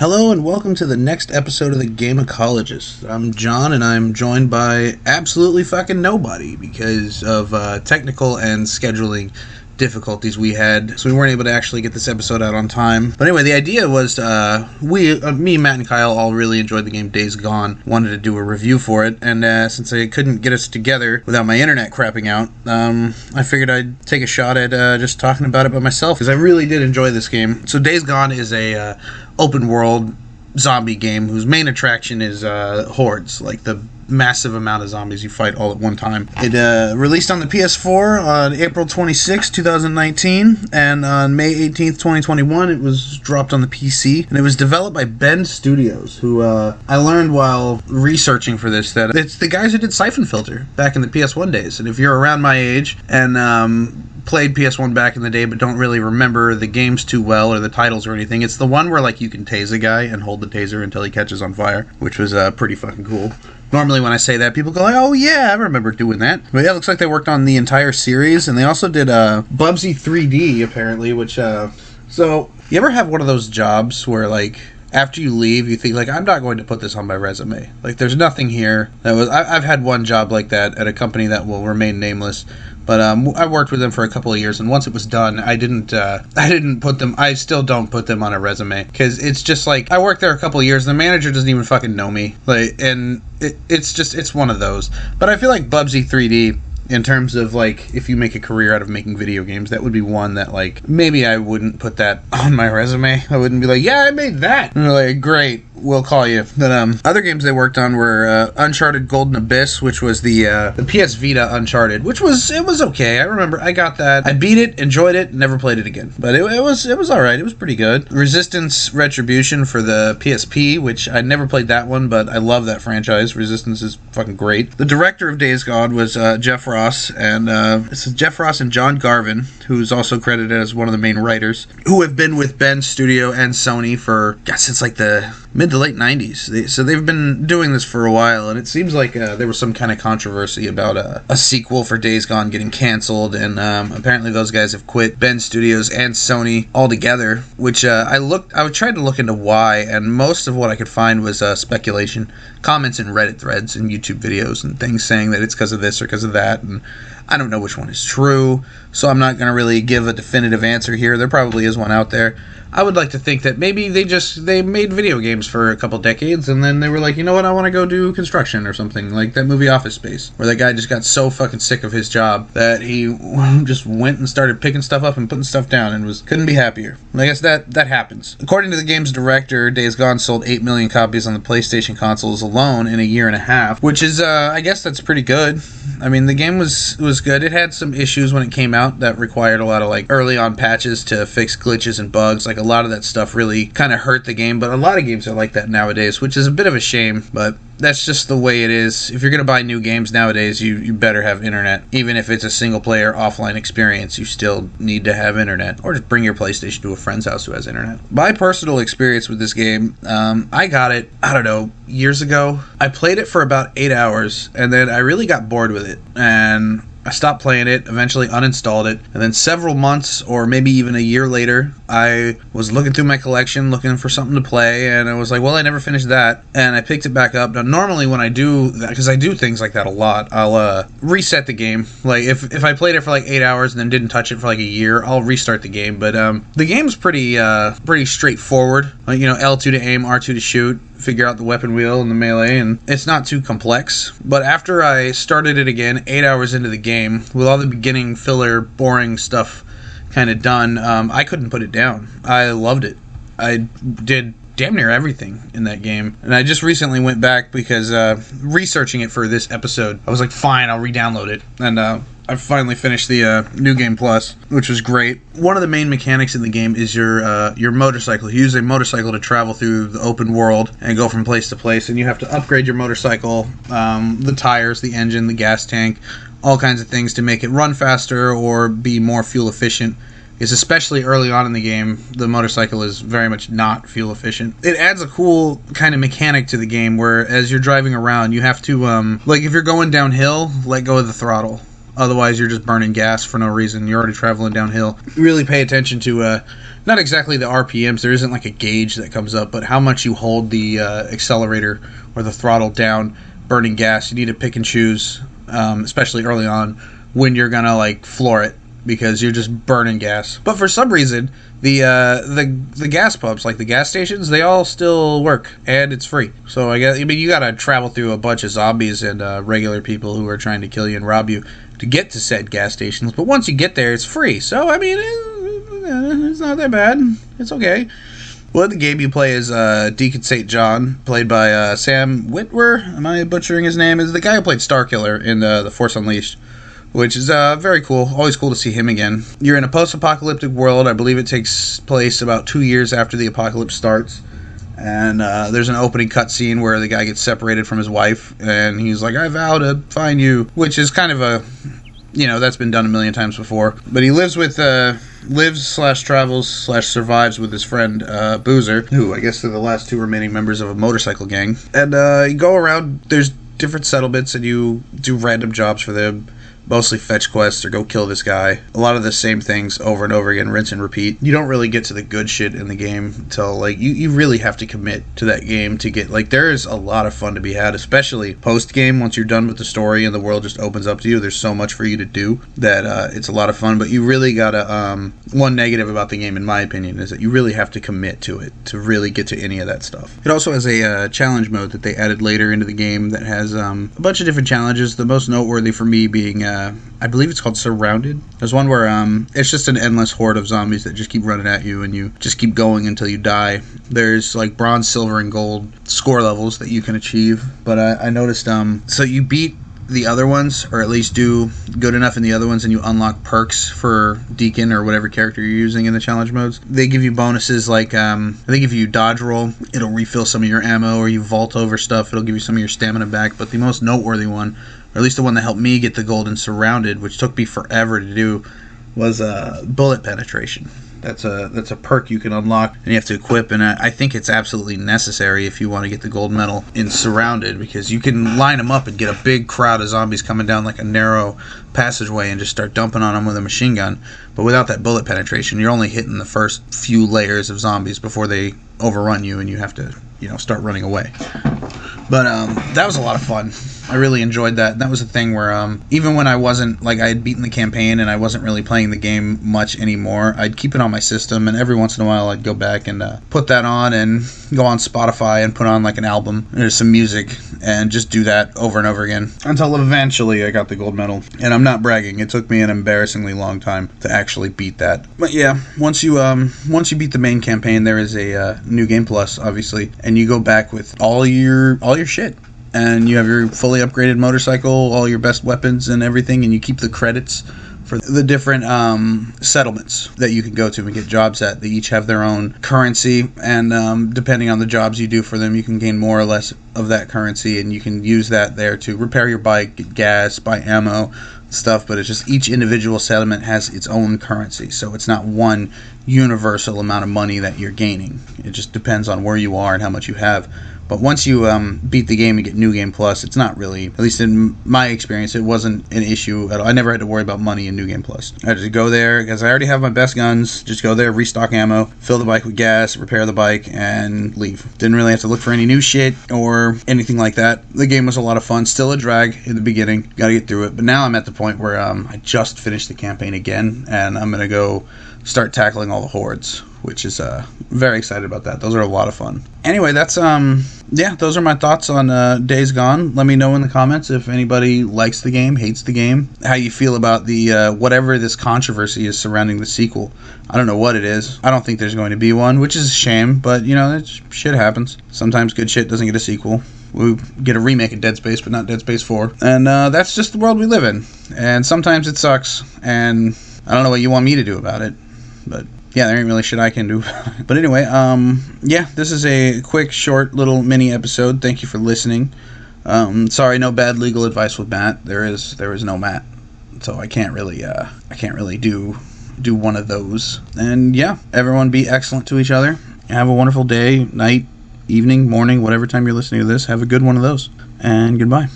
Hello and welcome to the next episode of the Gamecologists. I'm John and I'm joined by absolutely fucking nobody because of technical and scheduling difficulties we had, so we weren't able to actually get this episode out on time. But anyway, the idea was me, Matt, and Kyle all really enjoyed the game Days Gone, wanted to do a review for it, and since I couldn't get us together without my internet crapping out, I figured I'd take a shot at just talking about it by myself, because I really did enjoy this game. So Days Gone is a open world zombie game whose main attraction is hordes, like the massive amount of zombies you fight all at one time. It released on the PS4 on April 26, 2019, and on May 18th, 2021 it was dropped on the PC, and it was developed by Bend Studios, who I learned while researching for this that it's the guys who did Siphon Filter back in the PS1 days. And if you're around my age and played PS1 back in the day but don't really remember the games too well or the titles or anything, it's the one where like you can tase a guy and hold the taser until he catches on fire, which was pretty fucking cool. Normally when I say that, people go like, oh yeah, I remember doing that. But yeah, it looks like they worked on the entire series, and they also did Bubsy 3D apparently, which so you ever have one of those jobs where like after you leave, you think, like, I'm not going to put this on my resume. Like, there's nothing here. I've had one job like that at a company that will remain nameless. But I worked with them for a couple of years, and once it was done, I still don't put them on a resume. Because it's just like, I worked there a couple of years, and the manager doesn't even fucking know me. Like, and it's one of those. But I feel like Bubsy 3D, in terms of, like, if you make a career out of making video games, that would be one that, like, maybe I wouldn't put that on my resume. I wouldn't be like, yeah, I made that. And they're like, great, we'll call you. But other games they worked on were Uncharted Golden Abyss, which was the PS Vita Uncharted, which was okay. I remember I got that. I beat it, enjoyed it, never played it again. But it was alright. It was pretty good. Resistance Retribution for the PSP, which I never played that one, but I love that franchise. Resistance is fucking great. The director of Days Gone was Jeff Ross, and this is Jeff Ross and John Garvin, who's also credited as one of the main writers, who have been with Bend Studio and Sony for, since like the mid to late 90s. So they've been doing this for a while, and it seems like there was some kind of controversy about a sequel for Days Gone getting canceled, and apparently those guys have quit Bend Studios and Sony altogether, which I tried to look into why, and most of what I could find was speculation, comments in Reddit threads and YouTube videos and things saying that it's because of this or because of that, and I don't know which one is true, so I'm not going to really give a definitive answer here. There probably is one out there. I would like to think that maybe they made video games for a couple decades, and then they were like, you know what, I want to go do construction or something, like that movie Office Space, where that guy just got so fucking sick of his job that he just went and started picking stuff up and putting stuff down and couldn't be happier. And I guess that happens. According to the game's director, Days Gone sold 8 million copies on the PlayStation consoles alone in a year and a half, which is, I guess that's pretty good. I mean, the game was good. It had some issues when it came out that required a lot of, like, early on patches to fix glitches and bugs. Like, a lot of that stuff really kind of hurt the game, but a lot of games are like that nowadays, which is a bit of a shame, but that's just the way it is. If you're going to buy new games nowadays, you better have internet. Even if it's a single-player offline experience, you still need to have internet. Or just bring your PlayStation to a friend's house who has internet. My personal experience with this game, I got it, I don't know, years ago. I played it for about 8 hours, and then I really got bored with it, and I stopped playing it, eventually uninstalled it, and then several months or maybe even a year later, I was looking through my collection, looking for something to play, and I was like, well, I never finished that, and I picked it back up. Now, normally when I do that, because I do things like that a lot, I'll reset the game. Like, if I played it for like 8 hours and then didn't touch it for like a year, I'll restart the game, but the game's pretty straightforward. Like, you know, L2 to aim, R2 to shoot, figure out the weapon wheel and the melee, and it's not too complex. But after I started it again, 8 hours into the game, with all the beginning filler, boring stuff kind of done, I couldn't put it down. I loved it. I did damn near everything in that game, and I just recently went back because researching it for this episode, I was like, fine, I'll re-download it, and I finally finished the New Game Plus, which was great. One of the main mechanics in the game is your motorcycle. You use a motorcycle to travel through the open world and go from place to place, and you have to upgrade your motorcycle, the tires, the engine, the gas tank, all kinds of things to make it run faster or be more fuel efficient. Because especially early on in the game, the motorcycle is very much not fuel efficient. It adds a cool kind of mechanic to the game where as you're driving around, you have to, like if you're going downhill, let go of the throttle. Otherwise, you're just burning gas for no reason. You're already traveling downhill. Really pay attention to not exactly the RPMs. There isn't like a gauge that comes up, but how much you hold the accelerator or the throttle down, burning gas. You need to pick and choose, especially early on, when you're gonna like floor it, because you're just burning gas. But for some reason, the gas pumps, like the gas stations, they all still work, and it's free. So I mean, you gotta travel through a bunch of zombies and regular people who are trying to kill you and rob you to get to said gas stations. But once you get there, it's free. So I mean, it's not that bad. It's okay. Well, in the game you play as Deacon St. John, played by Sam Witwer. Am I butchering his name? Is the guy who played Starkiller in The Force Unleashed, which is very cool. Always cool to see him again. You're in a post-apocalyptic world. I believe it takes place about 2 years after the apocalypse starts. And there's an opening cutscene where the guy gets separated from his wife, and he's like, I vow to find you, which is kind of a, that's been done a million times before. But he lives/travels/survives with his friend Boozer, who I guess they're the last two remaining members of a motorcycle gang. And you go around, there's different settlements, and you do random jobs for them. Mostly fetch quests or go kill this guy. A lot of the same things over and over again, rinse and repeat. You don't really get to the good shit in the game until, like, you really have to commit to that game to get, like, there is a lot of fun to be had, especially post-game. Once you're done with the story and the world just opens up to you, there's so much for you to do that it's a lot of fun. But you really gotta, one negative about the game, in my opinion, is that you really have to commit to it to really get to any of that stuff. It also has a challenge mode that they added later into the game that has a bunch of different challenges, the most noteworthy for me being I believe it's called Surrounded. There's one where it's just an endless horde of zombies that just keep running at you, and you just keep going until you die. There's like bronze, silver, and gold score levels that you can achieve, but I noticed so you beat the other ones, or at least do good enough in the other ones, and you unlock perks for Deacon or whatever character you're using in the challenge modes. They give you bonuses like I think if you dodge roll, it'll refill some of your ammo, or you vault over stuff, it'll give you some of your stamina back. But the most noteworthy one, or at least the one that helped me get the gold in Surrounded, which took me forever to do, was bullet penetration. That's a perk you can unlock and you have to equip, and I think it's absolutely necessary if you want to get the gold medal in Surrounded, because you can line them up and get a big crowd of zombies coming down like a narrow passageway and just start dumping on them with a machine gun. But without that bullet penetration, you're only hitting the first few layers of zombies before they overrun you and you have to, start running away. But that was a lot of fun. I really enjoyed that. That was a thing where even when I wasn't, like, I had beaten the campaign and I wasn't really playing the game much anymore, I'd keep it on my system, and every once in a while I'd go back and put that on and go on Spotify and put on like an album or some music and just do that over and over again until eventually I got the gold medal. And I'm not bragging, it took me an embarrassingly long time to actually beat that. But yeah, once you beat the main campaign, there is a New Game Plus, obviously, and you go back with all your shit. And you have your fully upgraded motorcycle, all your best weapons and everything, and you keep the credits for the different settlements that you can go to and get jobs at. They each have their own currency, and depending on the jobs you do for them, you can gain more or less of that currency, and you can use that there to repair your bike, get gas, buy ammo, stuff. But it's just each individual settlement has its own currency, so it's not one universal amount of money that you're gaining. It just depends on where you are and how much you have. But once you beat the game and get New Game Plus, it's not really, at least in my experience, it wasn't an issue at all. I never had to worry about money in New Game Plus. I just go there, because I already have my best guns, just go there, restock ammo, fill the bike with gas, repair the bike, and leave. Didn't really have to look for any new shit or anything like that. The game was a lot of fun. Still a drag in the beginning. Gotta get through it. But now I'm at the point where I just finished the campaign again, and I'm gonna go start tackling all the hordes, which is very excited about that. Those are a lot of fun. Anyway, that's those are my thoughts on Days Gone. Let me know in the comments if anybody likes the game, hates the game, how you feel about the whatever this controversy is surrounding the sequel. I don't know what it is. I don't think there's going to be one, which is a shame, but shit happens. Sometimes good shit doesn't get a sequel. We get a remake of Dead Space, but not Dead Space 4. And that's just the world we live in. And sometimes it sucks, and I don't know what you want me to do about it, but yeah, there ain't really shit I can do. But anyway, this is a quick, short, little mini episode. Thank you for listening. Sorry, no bad legal advice with Matt. There is no Matt, so I can't really do one of those. And yeah, everyone be excellent to each other. Have a wonderful day, night, evening, morning, whatever time you're listening to this. Have a good one of those, and goodbye.